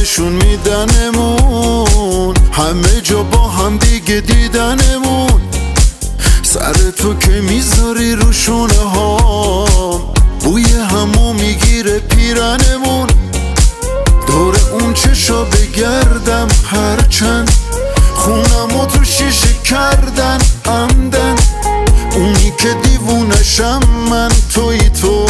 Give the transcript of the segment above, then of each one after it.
نشون میدنمون، همه جا با هم دیگه دیدنمون. سر تو که میذاری رو شونه هام، بوی همو میگیره پیرنمون. دور اون چشا بگردم هرچند خونمو تو شیشه کردن عمدن. اونی که دیوونشم من توی تو،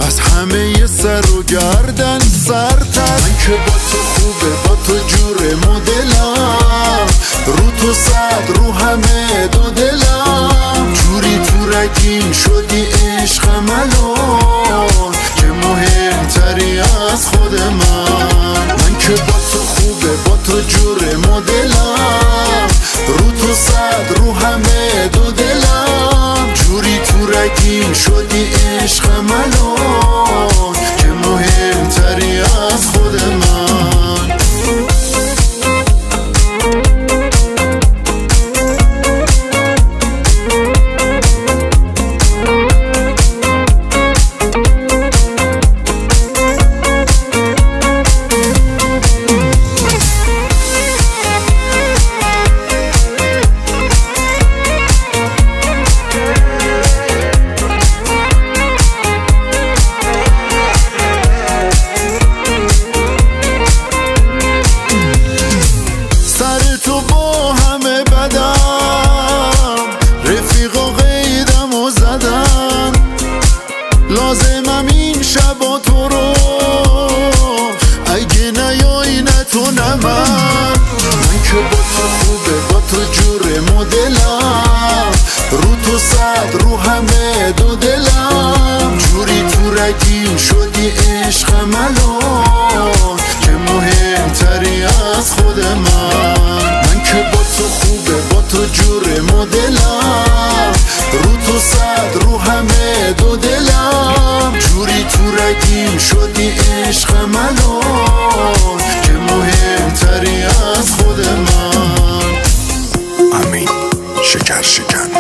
از همه ی سر و گردن سرتر. من که با تو خوبه، با تو جور مدلم، رو تو صد رو همه دو دلم. جوری تو رگیم شدی عشقم الان، که مهمتری از خود من که با تو خوبه، با تو جور مدلم، رو تو صد رو همه دو دلم. جوری تو رگیم شدی عشقم الان، که مهمتری از خود من. تو با همه بدم، رفیقا قیدم و زدن. لازمم این شبا تو رو، اگه نیایی نه تو نه من. من که با تو خوبه، با تو جور مدلم، رو تو صد رو همه دو دلم. جوری تو رگیم شدی عشقم الان، که مهمتری از خود من. که با تو خوبه، با تو جور مدلم، رو تو صد رو همه دو دلم. جوری تو رگیم شدی عشقم الان، که مهمتری از خود من. امین شکر شکن.